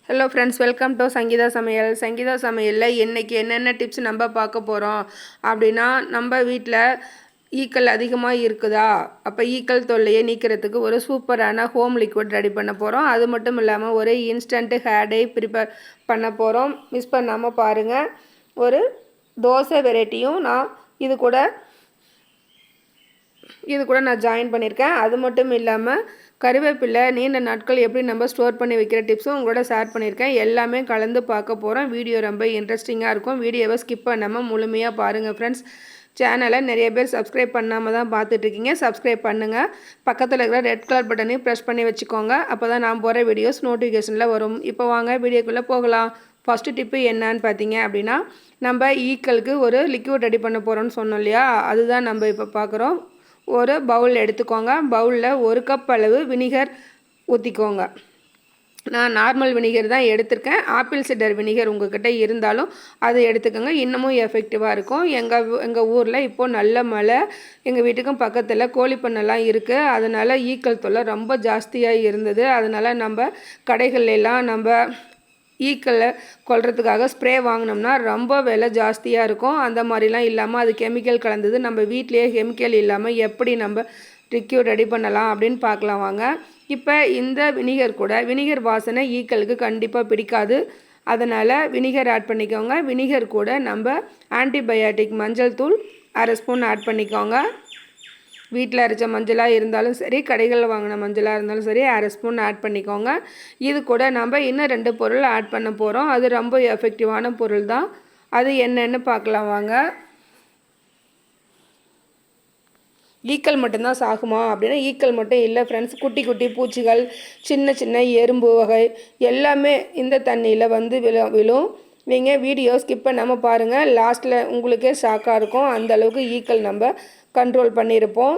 Hello friends, welcome to Sangeetha சமையல். சங்கீதா சமையலில் இன்றைக்கி என்னென்ன டிப்ஸ் நம்ம பார்க்க போகிறோம் அப்படின்னா, நம்ம வீட்டில் ஈக்கள் அதிகமாக இருக்குதா, அப்போ ஈக்கள் தொல்லையை நீக்கிறதுக்கு ஒரு சூப்பரான ஹோம் லிக்விட் ரெடி பண்ண போகிறோம். அது மட்டும் இல்லாமல் ஒரு இன்ஸ்டன்ட் ஹேர் டை ப்ரிப்பேர் பண்ண போகிறோம். மிஸ் பண்ணாமல் பாருங்கள். ஒரு தோசை வெரைட்டியும் நான் இது கூட நான் ஜாயின் பண்ணியிருக்கேன். அது மட்டும் இல்லாமல் கருவேப்பிலை நீண்ட நாட்கள் எப்படி நம்ம ஸ்டோர் பண்ணி வைக்கிற டிப்ஸும் உங்களோட ஷேர் பண்ணியிருக்கேன். எல்லாமே கலந்து பார்க்க போகிறோம். வீடியோ ரொம்ப இன்ட்ரெஸ்டிங்காக இருக்கும். வீடியோவை ஸ்கிப் பண்ணாமல் முழுமையாக பாருங்கள் ஃப்ரெண்ட்ஸ். சேனலை நிறைய பேர் சப்ஸ்கிரைப் பண்ணாமல் தான் பார்த்துட்ருக்கீங்க. சப்ஸ்கிரைப் பண்ணுங்கள். பக்கத்தில் இருக்கிற ரெட் கலர் பட்டனையும் ப்ரெஸ் பண்ணி வச்சுக்கோங்க. அப்போ தான் நான் போகிற வீடியோஸ் நோட்டிஃபிகேஷனில் வரும். இப்போ வாங்க வீடியோக்குள்ளே போகலாம். ஃபஸ்ட்டு டிப்பு என்னன்னு பார்த்தீங்க அப்படின்னா, நம்ம ஈக்களுக்கு ஒரு லிக்விட் ரெடி பண்ண போகிறோம்னு சொன்னோம் இல்லையா, அதுதான் நம்ம இப்போ பார்க்குறோம். ஒரு பவுல் எடுத்துக்கோங்க. பவுலில் 1 கப் அளவு வினிகர் ஊற்றிக்கோங்க. நான் நார்மல் வினிகர் தான் எடுத்திருக்கேன். ஆப்பிள் சிடர் வினிகர் உங்கள்கிட்ட இருந்தாலும் அது எடுத்துக்கோங்க. இன்னமும் எஃபெக்டிவாக இருக்கும். எங்கள் ஊரில் இப்போது நல்ல மழை. எங்கள் வீட்டுக்கும் பக்கத்தில் கோழி பண்ணைலாம் இருக்குது. அதனால் ஈக்கள் தொல்லை ரொம்ப ஜாஸ்தியாக இருந்தது. அதனால் நம்ம கடைகள்லாம் நம்ம ஈக்களை கொல்றதுக்காக ஸ்ப்ரே வாங்கினோம்னா ரொம்ப விலை ஜாஸ்தியாக இருக்கும். அந்த மாதிரிலாம் இல்லாமல் அது கெமிக்கல் கலந்தது. நம்ம வீட்டிலேயே கெமிக்கல் இல்லாமல் எப்படி நம்ம லிக்விட் ரெடி பண்ணலாம் அப்படின்னு பார்க்கலாம் வாங்க. இப்போ இந்த வினிகர் வாசனை ஈக்களுக்கு கண்டிப்பாக பிடிக்காது. அதனால் வினிகர் ஆட் பண்ணிக்கோங்க. வினிகர் கூட நம்ம ஆன்டிபயாட்டிக் மஞ்சள் தூள் 1/2 ஸ்பூன் ஆட் பண்ணிக்கோங்க. வீட்டில் அரைச்ச மஞ்சளாக இருந்தாலும் சரி, கடைகளில் வாங்கின மஞ்சளாக இருந்தாலும் சரி, 1/2 ஸ்பூன் ஆட் பண்ணிக்கோங்க. இது கூட நம்ம இன்னும் 2 பொருள் ஆட் பண்ண போகிறோம். அது ரொம்ப எஃபெக்டிவான பொருள் தான். அது என்னென்னு பார்க்கலாம் வாங்க. ஈக்கள் மட்டும்தான் சாகுமா அப்படின்னா, ஈக்கள் மட்டும் இல்லை ஃப்ரெண்ட்ஸ். குட்டி குட்டி பூச்சிகள், சின்ன சின்ன எறும்பு வகை எல்லாமே இந்த தண்ணியில் வந்து விழும். நீங்கள் வீடியோ ஸ்கிப் பண்ணாமல் பாருங்கள். லாஸ்ட்டில் உங்களுக்கே ஷாக்காக இருக்கும். அந்தளவுக்கு ஈக்கள் நம்ம கண்ட்ரோல் பண்ணியிருப்போம்.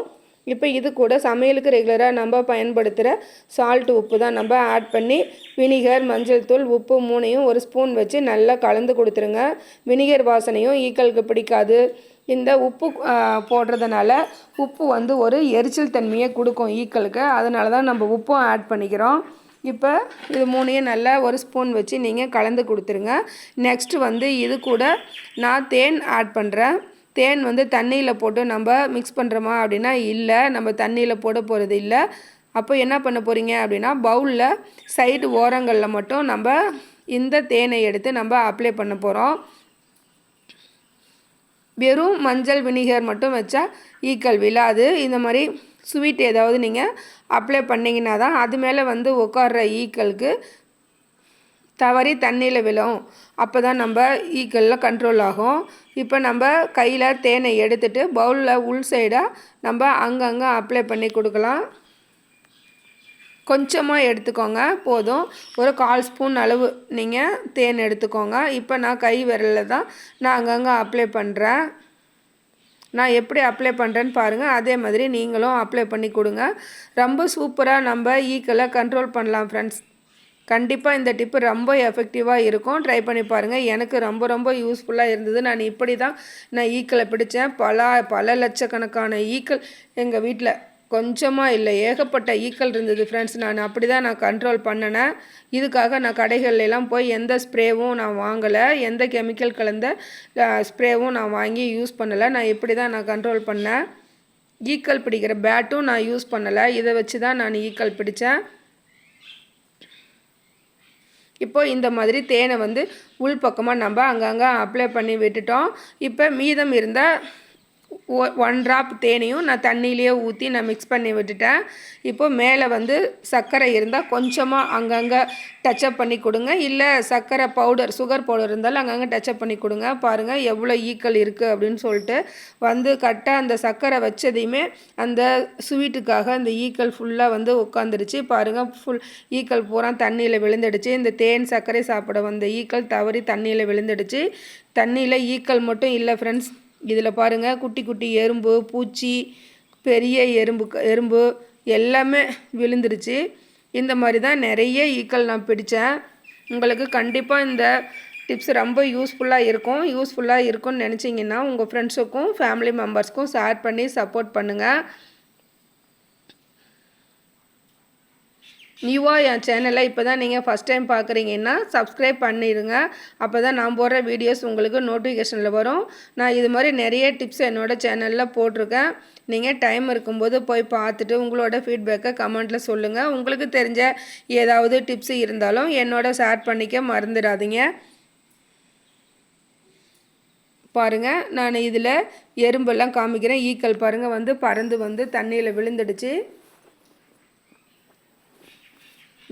இப்போ இது கூட சமையலுக்கு ரெகுலராக நம்ம பயன்படுத்துகிற சால்ட், உப்பு தான் நம்ம ஆட் பண்ணி வினிகர், மஞ்சள் தூள், உப்பு 3ஐயும் 1 ஸ்பூன் வச்சு நல்லா கலந்து கொடுத்துருங்க. வினிகர் வாசனையும் ஈக்களுக்கு பிடிக்காது. இந்த உப்பு போடுறதுனால உப்பு வந்து ஒரு எரிச்சல் தன்மையை கொடுக்கும் ஈக்களுக்கு. அதனால தான் நம்ம உப்பும் ஆட் பண்ணிக்கிறோம். இப்போ இது 3ஐயும் நல்லா 1 ஸ்பூன் வச்சு நீங்கள் கலந்து கொடுத்துருங்க. நெக்ஸ்ட்டு வந்து இது கூட நான் தேன் ஆட் பண்ணுறேன். தேன் வந்து தண்ணியில் போட்டு நம்ம மிக்ஸ் பண்ணுறோமா அப்படின்னா இல்லை, நம்ம தண்ணியில் போட போகிறது இல்லை. அப்போ என்ன பண்ண போகிறீங்க அப்படின்னா, பவுலில் சைடு ஓரங்களில் மட்டும் நம்ம இந்த தேனை எடுத்து நம்ம அப்ளை பண்ண போகிறோம். வெறும் மஞ்சள் வினிகர் மட்டும் வச்சா ஈக்கள் விழாது. இந்த மாதிரி ஸ்வீட் ஏதாவது நீங்கள் அப்ளை பண்ணிங்கன்னா தான் அது மேலே வந்து உட்கார்ற ஈக்களுக்கு தவறி தண்ணியில் விழும். அப்போ தான் நம்ம ஈக்களில் கண்ட்ரோல் ஆகும். இப்போ நம்ம கையில் தேனை எடுத்துகிட்டு பவுலில் உள் சைடாக நம்ம அங்கங்கே அப்ளை பண்ணி கொடுக்கலாம். கொஞ்சமாக எடுத்துக்கோங்க, போதும். ஒரு 1/4 ஸ்பூன் அளவு நீங்கள் தேன் எடுத்துக்கோங்க. இப்போ நான் கை விரலில் தான் நான் அங்கங்கே அப்ளை பண்ணுறேன். நான் எப்படி அப்ளை பண்ணுறேன்னு பாருங்கள். அதே மாதிரி நீங்களும் அப்ளை பண்ணி கொடுங்க. ரொம்ப சூப்பராக நம்ம ஈக்களை கண்ட்ரோல் பண்ணலாம் ஃப்ரெண்ட்ஸ். கண்டிப்பாக இந்த டிப்பு ரொம்ப எஃபெக்டிவாக இருக்கும். ட்ரை பண்ணி பாருங்கள். எனக்கு ரொம்ப யூஸ்ஃபுல்லாக இருந்தது. நான் ஈக்களை பிடித்தேன். பல லட்சக்கணக்கான ஈக்கள் எங்கள் வீட்டில் கொஞ்சமாக இல்லை, ஏகப்பட்ட ஈக்கள் இருந்தது ஃப்ரெண்ட்ஸ். நான் கண்ட்ரோல் பண்ணினேன். இதுக்காக நான் கடைகள்லாம் போய் எந்த ஸ்ப்ரேவும் நான் வாங்கலை. எந்த கெமிக்கல் கலந்த ஸ்ப்ரேவும் நான் வாங்கி யூஸ் பண்ணலை. இப்படி தான் நான் கண்ட்ரோல் பண்ணேன். ஈக்கள் பிடிக்கிற பேட்டும் நான் யூஸ் பண்ணலை. இதை வச்சு தான் நான் ஈக்கள் பிடித்தேன். இப்போ இந்த மாதிரி தேனை வந்து உள் பக்கமாக நம்ம அங்கங்கே அப்ளை பண்ணி விட்டுட்டோம். இப்போ மீதம் இருந்த 1 ட்ராப் தேனையும் நான் தண்ணியிலேயே ஊற்றி நான் மிக்ஸ் பண்ணி விட்டுட்டேன். இப்போது மேலே வந்து சர்க்கரை இருந்தால் கொஞ்சமாக அங்கங்கே டச்சப் பண்ணி கொடுங்க. இல்லை சர்க்கரை பவுடர், சுகர் பவுடர் இருந்தாலும் அங்கங்கே டச்சப் பண்ணி கொடுங்க. பாருங்கள் எவ்வளோ ஈக்கள் இருக்குது அப்படின்னு சொல்லிட்டு. வந்து கரெக்டாக அந்த சர்க்கரை வச்சதையுமே அந்த ஸ்வீட்டுக்காக அந்த ஈக்கள் ஃபுல்லாக வந்து உட்காந்துருச்சு. பாருங்கள், ஃபுல் ஈக்கள் பூரா தண்ணியில் விழுந்துடுச்சு. இந்த தேன் சர்க்கரை சாப்பிட வந்த ஈக்கள் தவறி தண்ணியில் விழுந்துடுச்சு. தண்ணியில் ஈக்கள் மட்டும் இல்லை ஃப்ரெண்ட்ஸ், இதில் பாருங்கள் குட்டி குட்டி எறும்பு, பூச்சி, பெரிய எறும்பு எல்லாமே விழுந்துருச்சு. இந்த மாதிரி தான் நிறைய ஈக்கள் நான் பிடித்தேன். உங்களுக்கு கண்டிப்பாக இந்த டிப்ஸ் ரொம்ப யூஸ்ஃபுல்லாக இருக்கும்னு நினச்சிங்கன்னா உங்கள் ஃப்ரெண்ட்ஸுக்கும் ஃபேமிலி மெம்பர்ஸ்க்கும் ஷேர் பண்ணி சப்போர்ட் பண்ணுங்கள். நியூவாக என் சேனலை இப்போ தான் நீங்கள் ஃபஸ்ட் டைம் பார்க்குறீங்கன்னா சப்ஸ்கிரைப் பண்ணிடுங்க. அப்போ தான் நான் போடுற வீடியோஸ் உங்களுக்கு நோட்டிஃபிகேஷனில் வரும். நான் இது மாதிரி நிறைய டிப்ஸ் என்னோடய சேனலில் போட்டிருக்கேன். நீங்கள் டைம் இருக்கும்போது போய் பார்த்துட்டு உங்களோட ஃபீட்பேக்கை கமெண்ட்டில் சொல்லுங்கள். உங்களுக்கு தெரிஞ்ச ஏதாவது டிப்ஸ் இருந்தாலும் என்னோட ஷேர் பண்ணிக்க மறந்துடாதீங்க. பாருங்கள், நான் இதில் எறும்பெல்லாம் காமிக்கிறேன். ஈக்கள் பாருங்கள் வந்து பறந்து வந்து தண்ணியில் விழுந்துடுச்சு.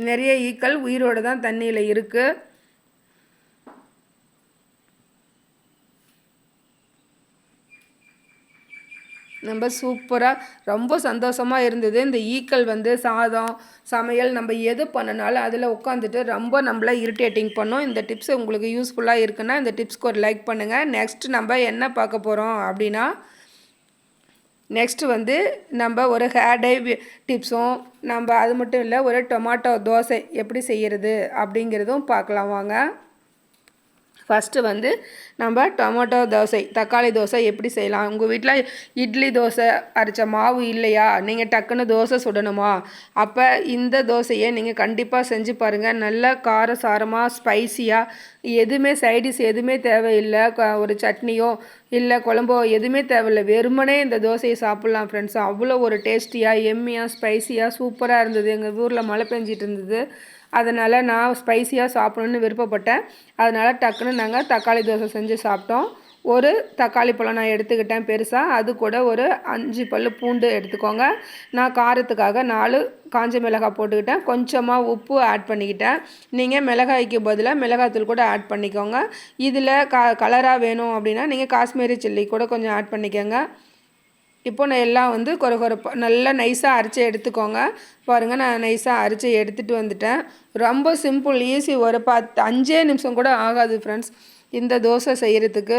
நிறைய ஈக்கள் உயிரோடு தான் தண்ணியில் இருக்குது. நம்ம சூப்பராக ரொம்ப சந்தோஷமாக இருந்தது. இந்த ஈக்கள் வந்து சாதம் சமையல் நம்ம எது பண்ணினாலும் அதில் உட்காந்துட்டு ரொம்ப நம்மளை இரிட்டேட்டிங் பண்ணும். இந்த டிப்ஸ் உங்களுக்கு யூஸ்ஃபுல்லாக இருக்குன்னா இந்த டிப்ஸ்க்கு ஒரு லைக் பண்ணுங்கள். நெக்ஸ்ட் நம்ம என்ன பார்க்க போகிறோம் அப்படின்னா, நெக்ஸ்ட்டு வந்து நம்ம ஒரு ஹேர் டை டிப்ஸும் நம்ம அது மட்டும் இல்லை ஒரு டொமாட்டோ தோசை எப்படி செய்கிறது அப்படிங்கிறதும் பார்க்கலாம் வாங்க. ஃபஸ்ட்டு வந்து நம்ம டொமேட்டோ தோசை தக்காளி தோசை எப்படி செய்யலாம். உங்கள் வீட்டில் இட்லி தோசை அரைச்ச மாவு இல்லையா, நீங்கள் டக்குன்னு தோசை சுடணுமா, அப்போ இந்த தோசையை நீங்கள் கண்டிப்பாக செஞ்சு பாருங்கள். நல்ல காரசாரமாக ஸ்பைஸியாக, எதுவுமே சைடிஷ் எதுவுமே தேவையில்லை. ஒரு சட்னியோ இல்லை குழம்போ எதுவுமே தேவையில்லை, வெறுமனே இந்த தோசையை சாப்பிட்லாம் ஃப்ரெண்ட்ஸ். அவ்வளோ ஒரு டேஸ்டியாக எம்மியாக ஸ்பைஸியாக சூப்பராக இருந்தது. எங்கள் ஊரில் மழை பெஞ்சிட்டு இருந்தது, அதனால் நான் ஸ்பைஸியாக சாப்பிடணுன்னு விருப்பப்பட்டேன். அதனால் டக்குன்னு நாங்கள் தக்காளி தோசை செஞ்சு சாப்பிட்டோம். ஒரு தக்காளி பழம் நான் எடுத்துக்கிட்டேன் பெருசாக, அது கூட ஒரு 5 பல் பூண்டு எடுத்துக்கோங்க. நான் காரத்துக்காக 4 காஞ்ச மிளகாய் போட்டுக்கிட்டேன். கொஞ்சமாக உப்பு ஆட் பண்ணிக்கிட்டேன். நீங்கள் மிளகாய்க்கு பதிலாக மிளகாய்த்தூள் கூட ஆட் பண்ணிக்கோங்க. இதில் கலராக வேணும் அப்படின்னா நீங்கள் காஷ்மீரி சில்லி கூட கொஞ்சம் ஆட் பண்ணிக்கோங்க. இப்போ நான் எல்லாம் வந்து கொரப்பாக நல்லா நைஸாக அரைச்சி எடுத்துக்கோங்க. பாருங்கள், நான் நைஸாக அரைச்சி எடுத்துகிட்டு வந்துட்டேன். ரொம்ப சிம்பிள், ஈஸி. ஒரு 5 நிமிஷம் கூட ஆகாது ஃப்ரெண்ட்ஸ் இந்த தோசை செய்கிறதுக்கு.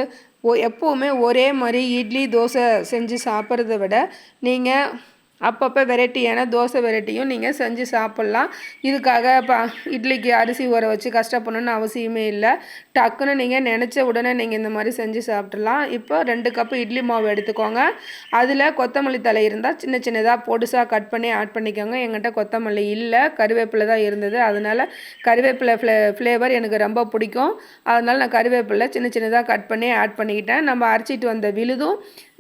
எப்போவுமே ஒரே மாதிரி இட்லி தோசை செஞ்சு சாப்பிட்றத விட நீங்கள் அப்பப்போ வெரைட்டியான தோசை வெரைட்டியும் நீங்கள் செஞ்சு சாப்பிட்லாம். இதுக்காக இப்போ இட்லிக்கு அரிசி ஊற வச்சு கஷ்டப்படணுன்னு அவசியமே இல்லை. டக்குன்னு நீங்கள் நினச்ச உடனே நீங்கள் இந்த மாதிரி செஞ்சு சாப்பிட்றலாம். இப்போ 2 கப்பு இட்லி மாவு எடுத்துக்கோங்க. அதில் கொத்தமல்லி தழை இருந்தால் சின்ன சின்னதாக பொடுசாக கட் பண்ணி ஆட் பண்ணிக்கோங்க. எங்கிட்ட கொத்தமல்லி இல்லை, கருவேப்பிலை தான் இருந்தது. அதனால் கருவேப்பிலை ஃப்ளேவர் எனக்கு ரொம்ப பிடிக்கும். அதனால் நான் கருவேப்பிலை சின்ன சின்னதாக கட் பண்ணி ஆட் பண்ணிக்கிட்டேன். நம்ம அரைச்சிட்டு வந்த விழுதும்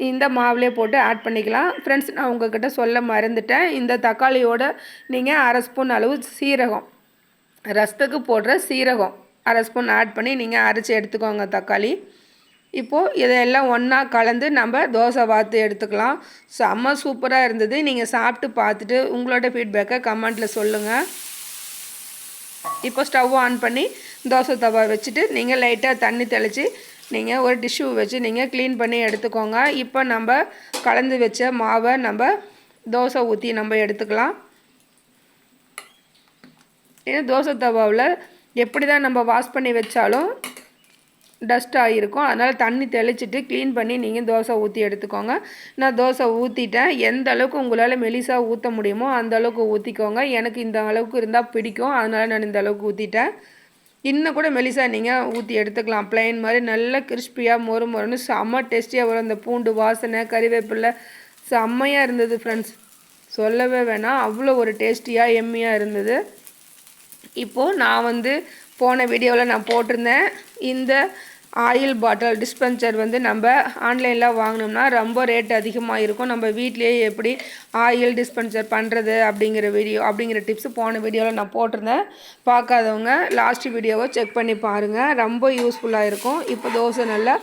இந்த மாவுலேயே போட்டு ஆட் பண்ணிக்கலாம். ஃப்ரெண்ட்ஸ், நான் உங்கள்கிட்ட சொல்ல மறந்துட்டேன், இந்த தக்காளியோட நீங்கள் 1/2 ஸ்பூன் அளவு சீரகம், ரசத்துக்கு போடுற சீரகம் 1/2 ஸ்பூன் ஆட் பண்ணி நீங்கள் அரைச்சி எடுத்துக்கோங்க தக்காளி. இப்போது இதையெல்லாம் ஒன்றா கலந்து நம்ம தோசை வாத்து எடுத்துக்கலாம். செம்ம சூப்பராக இருந்தது. நீங்கள் சாப்பிட்டு பார்த்துட்டு உங்களோட ஃபீட்பேக்கை கமெண்ட்டில் சொல்லுங்கள். இப்போ ஸ்டவ் ஆன் பண்ணி தோசை தவா வச்சுட்டு நீங்கள் லைட்டாக தண்ணி தெளித்து நீங்கள் ஒரு டிஷ்யூ வச்சு நீங்கள் க்ளீன் பண்ணி எடுத்துக்கோங்க. இப்போ நம்ம கலந்து வச்ச மாவை நம்ம தோசை ஊற்றி நம்ம எடுத்துக்கலாம். ஏன்னா தோசை தவாவில் எப்படி தான் நம்ம வாஷ் பண்ணி வச்சாலும் டஸ்ட் ஆகிருக்கும். அதனால் தண்ணி தெளிச்சிட்டு க்ளீன் பண்ணி நீங்கள் தோசை ஊற்றி எடுத்துக்கோங்க. நான் தோசை ஊற்றிட்டேன். எந்த அளவுக்கு உங்களால் மெலிசாக ஊற்ற முடியுமோ அந்த அளவுக்கு ஊற்றிக்கோங்க. எனக்கு இந்த அளவுக்கு இருந்தால் பிடிக்கும், அதனால் நான் இந்த அளவுக்கு ஊற்றிட்டேன். இன்னும் கூட மெலிசாக நீங்கள் ஊற்றி எடுத்துக்கலாம். ப்ளைன் மாதிரி நல்ல கிறிஸ்பியாக மொறு மொறுன்னு செம்ம டேஸ்டியாக வரும். அந்த பூண்டு வாசனை, கறிவேப்பிலை செம்மையாக இருந்தது ஃப்ரெண்ட்ஸ், சொல்லவே வேணாம். அவ்வளோ ஒரு டேஸ்டியாக எம்மியாக இருந்தது. இப்போது நான் வந்து போன வீடியோவில் நான் போட்டிருந்தேன், இந்த ஆயில் பாட்டில் டிஸ்பென்சர் வந்து நம்ம ஆன்லைனில் வாங்கினோம்னா ரொம்ப ரேட் அதிகமாக இருக்கும். நம்ம வீட்டிலேயே எப்படி ஆயில் டிஸ்பென்சர் பண்ணுறது அப்படிங்கிற டிப்ஸ் போன வீடியோவில் நான் போட்டிருந்தேன். பார்க்காதவங்க லாஸ்ட் வீடியோவை செக் பண்ணி பாருங்கள், ரொம்ப யூஸ்ஃபுல்லாக இருக்கும். இப்போ தோசை நல்லா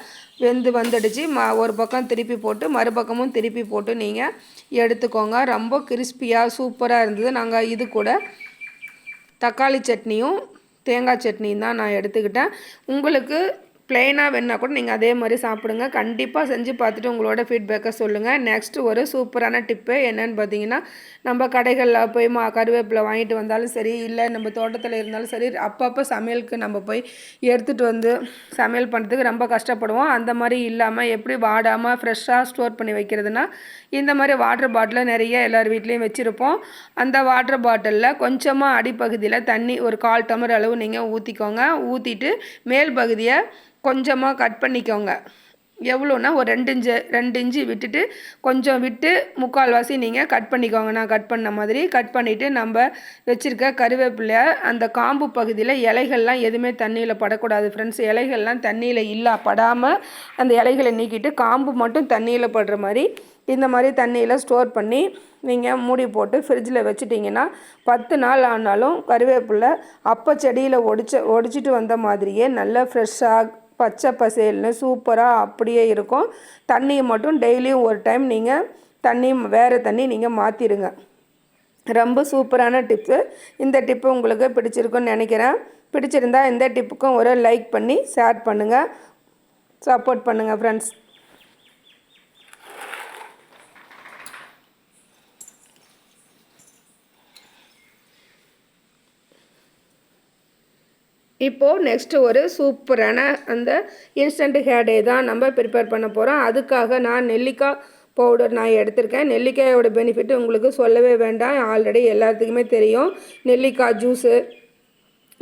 வெந்து வந்துடுச்சு. ஒரு பக்கம் திருப்பி போட்டு மறுபக்கமும் திருப்பி போட்டு நீங்கள் எடுத்துக்கோங்க. ரொம்ப கிறிஸ்பியாக சூப்பராக இருந்தது. நாங்கள் இது கூட தக்காளி சட்னியும் தேங்காய் சட்னியும் தான் நான் எடுத்துக்கிட்டேன். உங்களுக்கு ப்ளெயினாக வேணால் கூட நீங்கள் அதே மாதிரி சாப்பிடுங்க. கண்டிப்பாக செஞ்சு பார்த்துட்டு உங்களோட ஃபீட்பேக்கை சொல்லுங்கள். நெக்ஸ்ட்டு ஒரு சூப்பரான டிப்பு என்னென்னு பார்த்தீங்கன்னா, நம்ம கடைகளில் போய் கருவேப்பிலை வாங்கிட்டு வந்தாலும் சரி, இல்லை நம்ம தோட்டத்தில் இருந்தாலும் சரி, அப்பப்போ சமையலுக்கு நம்ம போய் எடுத்துகிட்டு வந்து சமையல் பண்ணுறதுக்கு ரொம்ப கஷ்டப்படுவோம். அந்த மாதிரி இல்லாமல் எப்படி வாடாமல் ஃப்ரெஷ்ஷாக ஸ்டோர் பண்ணி வைக்கிறதுனா, இந்த மாதிரி வாட்டர் பாட்டிலை நிறைய எல்லார் வீட்லேயும் வச்சுருப்போம். அந்த வாட்டர் பாட்டிலில் கொஞ்சமாக அடிப்பகுதியில் தண்ணி ஒரு 1/4 டம்ளர் அளவு நீங்கள் ஊற்றிக்கோங்க. ஊற்றிட்டு மேல் பகுதியை கொஞ்சமாக கட் பண்ணிக்கோங்க. எவ்வளோன்னா ஒரு 2 இன்ச்சு விட்டுட்டு கொஞ்சம் விட்டு முக்கால்வாசி நீங்கள் கட் பண்ணிக்கோங்க. நான் கட் பண்ண மாதிரி கட் பண்ணிவிட்டு நம்ம வச்சுருக்க கருவேப்பிலை அந்த காம்பு பகுதியில் இலைகள்லாம் எதுவுமே தண்ணியில் படக்கூடாது ஃப்ரெண்ட்ஸ். இலைகள்லாம் தண்ணியில் படாமல் அந்த இலைகளை நீக்கிட்டு காம்பு மட்டும் தண்ணியில் படுற மாதிரி இந்த மாதிரி தண்ணியில் ஸ்டோர் பண்ணி நீங்கள் மூடி போட்டு ஃப்ரிட்ஜில் வச்சுட்டிங்கன்னா 10 நாள் ஆனாலும் கருவேப்பிலை அப்போ செடியில் ஒடிச்சிட்டு வந்த மாதிரியே நல்லா ஃப்ரெஷ்ஷாக பச்சை பசேல்னு சூப்பராக அப்படியே இருக்கும். தண்ணியை மட்டும் டெய்லியும் ஒரு டைம் நீங்கள் வேறு தண்ணி நீங்கள் மாற்றிடுங்க. ரொம்ப சூப்பரான டிப்ஸு. இந்த டிப்பு உங்களுக்கு பிடிச்சிருக்குன்னு நினைக்கிறேன். பிடிச்சிருந்தா இந்த டிப்புக்கும் ஒரு லைக் பண்ணி ஷேர் பண்ணுங்கள், சப்போர்ட் பண்ணுங்கள் ஃப்ரெண்ட்ஸ். இப்போது நெக்ஸ்ட்டு ஒரு சூப்பரான அந்த இன்ஸ்டன்ட் ஹேர் டே தான் நம்ம ப்ரிப்பேர் பண்ண போகிறோம். அதுக்காக நான் நெல்லிக்காய் பவுடர் நான் எடுத்திருக்கேன். நெல்லிக்காயோட பெனிஃபிட் உங்களுக்கு சொல்லவே வேண்டாம், ஆல்ரெடி எல்லாத்துக்குமே தெரியும். நெல்லிக்காய் ஜூஸு,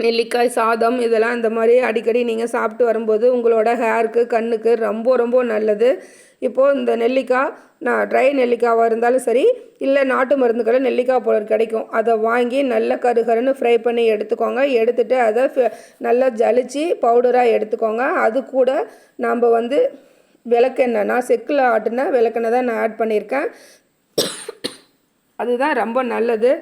நெல்லிக்காய் சாதம் இதெல்லாம் இந்த மாதிரி அடிக்கடி நீங்கள் சாப்பிட்டு வரும்போது உங்களோட ஹேருக்கு கண்ணுக்கு ரொம்ப ரொம்ப நல்லது. இப்போது இந்த நெல்லிக்காய் நான் ட்ரை நெல்லிக்காவாக இருந்தாலும் சரி, இல்லை நாட்டு மருந்துகளை நெல்லிக்காய் பவுடர் கிடைக்கும், அதை வாங்கி நல்லா கருகருன்னு ஃப்ரை பண்ணி எடுத்துக்கோங்க. எடுத்துகிட்டு அதை நல்லா ஜலிச்சு பவுடராக எடுத்துக்கோங்க. அது கூட நாம் விளக்கெண்ணெய், நான் செக்கில் ஆட்டின விளக்கெண்ணெய் தான் நான் ஆட் பண்ணியிருக்கேன். அதுதான் ரொம்ப நல்லது.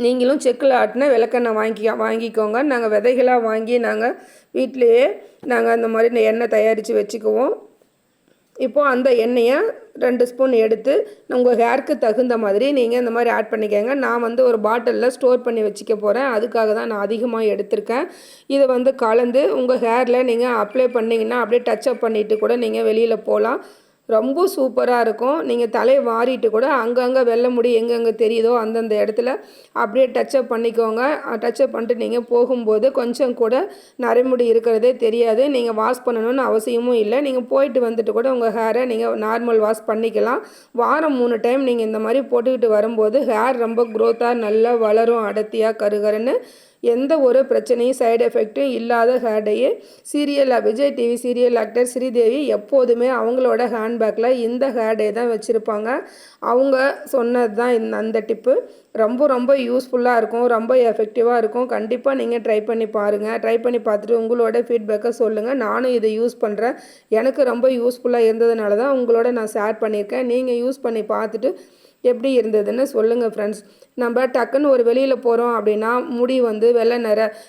நீங்களும் செக்கில் ஆட்டின விளக்கெண்ணெய் வாங்கிக்கோங்க. நாங்கள் விதைகளாக வாங்கி நாங்கள் வீட்டிலையே நாங்கள் அந்த மாதிரி எண்ணெய் தயாரித்து வச்சுக்குவோம். இப்போது அந்த எண்ணெயை 2 ஸ்பூன் எடுத்து உங்கள் ஹேருக்கு தகுந்த மாதிரி நீங்கள் இந்த மாதிரி ஆட் பண்ணிக்கோங்க. நான் ஒரு பாட்டிலில் ஸ்டோர் பண்ணி வச்சுக்க போகிறேன். அதுக்காக தான் நான் அதிகமாக எடுத்திருக்கேன். இதை கலந்து உங்கள் ஹேரில் நீங்கள் அப்ளை பண்ணிங்கன்னா அப்படியே டச்சப் பண்ணிவிட்டு கூட நீங்கள் வெளியில் போகலாம். ரொம்ப சூப்பராக இருக்கும். நீங்கள் தலையை வாரிட்டு கூட அங்கங்கே வெள்ளை முடி எங்கெங்கே தெரியுதோ அந்தந்த இடத்துல அப்படியே டச்சப் பண்ணிக்கோங்க. டச்சப் பண்ணிட்டு நீங்கள் போகும்போது கொஞ்சம் கூட நரைமுடி இருக்கிறதே தெரியாது. நீங்கள் வாஷ் பண்ணணும்னு அவசியமும் இல்லை. நீங்கள் போயிட்டு வந்துட்டு கூட உங்கள் ஹேரை நீங்கள் நார்மல் வாஷ் பண்ணிக்கலாம். வாரம் 3 டைம் நீங்கள் இந்த மாதிரி போட்டுக்கிட்டு வரும்போது ஹேர் ரொம்ப க்ரோத்தாக நல்லா வளரும், அடர்த்தியாக கருகருன்னு. எந்த ஒரு பிரச்சனையும் சைடு எஃபெக்ட்டும் இல்லாத ஹேர் டேயை Vijay TV serial actor Sridevi எப்போதுமே அவங்களோட ஹேண்ட்பேக்கில் இந்த ஹேர் டே தான் வச்சுருப்பாங்க. அவங்க சொன்னது தான் அந்த டிப்பு. ரொம்ப ரொம்ப யூஸ்ஃபுல்லாக இருக்கும், ரொம்ப எஃபெக்டிவாக இருக்கும். கண்டிப்பாக நீங்கள் ட்ரை பண்ணி பாருங்கள். ட்ரை பண்ணி பார்த்துட்டு உங்களோட ஃபீட்பேக்கை சொல்லுங்கள். நானும் இதை யூஸ் பண்ணுறேன், எனக்கு ரொம்ப யூஸ்ஃபுல்லாக இருந்ததுனால தான் உங்களோட நான் ஷேர் பண்ணியிருக்கேன். நீங்கள் யூஸ் பண்ணி பார்த்துட்டு எப்படி இருந்ததுன்னு சொல்லுங்கள் ஃப்ரெண்ட்ஸ். நம்ம டக்குன்னு ஒரு வெளியில் போகிறோம் அப்படின்னா முடி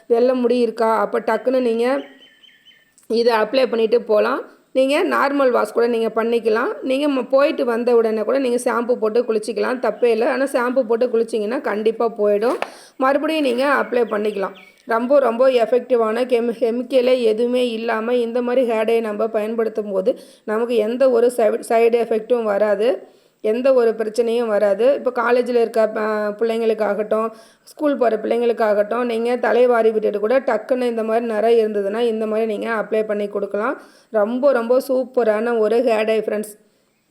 வெள்ளை முடி இருக்கா, அப்போ டக்குன்னு நீங்கள் இதை அப்ளை பண்ணிவிட்டு போகலாம். நீங்கள் நார்மல் வாஷ் கூட நீங்கள் பண்ணிக்கலாம். நீங்கள் போயிட்டு வந்த உடனே கூட நீங்கள் ஷாம்பு போட்டு குளிச்சிக்கலாம், தப்பே இல்லை. ஆனால் ஷாம்பு போட்டு குளிச்சிங்கன்னா கண்டிப்பாக போயிடும். மறுபடியும் நீங்கள் அப்ளை பண்ணிக்கலாம். ரொம்ப ரொம்ப எஃபெக்டிவான கெமிக்கலே எதுவுமே இல்லாமல் இந்த மாதிரி ஹேர் டே நம்ம பயன்படுத்தும் போது நமக்கு எந்த ஒரு சைடு எஃபெக்ட்டும் வராது, எந்த ஒரு பிரச்சனையும் வராது. இப்போ காலேஜில் இருக்க பிள்ளைங்களுக்காகட்டும், ஸ்கூல் போகிற பிள்ளைங்களுக்காகட்டும், நீங்கள் தலைவாரி விட்டுட்டு கூட டக்குன்னு இந்த மாதிரி நிறைய இருந்ததுன்னா இந்த மாதிரி நீங்கள் அப்ளை பண்ணி கொடுக்கலாம். ரொம்ப ரொம்ப சூப்பரான ஒரு ஹேர் டை ஃப்ரெண்ட்ஸ்.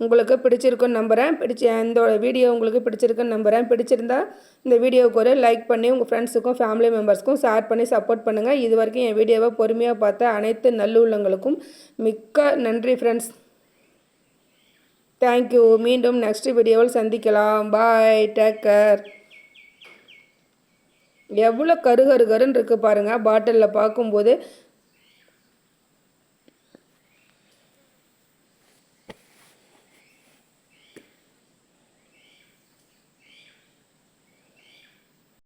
உங்களுக்கு பிடிச்சிருக்குன்னு நம்புகிறேன். இந்த வீடியோ உங்களுக்கு பிடிச்சிருக்குன்னு நம்புகிறேன். பிடிச்சிருந்தா இந்த வீடியோவுக்கு ஒரு லைக் பண்ணி உங்கள் ஃப்ரெண்ட்ஸுக்கும் ஃபேமிலி மெம்பர்ஸ்க்கும் ஷேர் பண்ணி சப்போர்ட் பண்ணுங்கள். இது வரைக்கும் என் வீடியோவை பொறுமையாக பார்த்த அனைத்து நல்லுள்ளங்களுக்கும் மிக்க நன்றி ஃப்ரெண்ட்ஸ். தேங்க்யூ. மீண்டும் நெக்ஸ்ட் வீடியோவில் சந்திக்கலாம். பாய், டேக் கேர். எவ்வளோ கருன்னு இருக்குது பாருங்கள் பாட்டிலில் பார்க்கும்போது.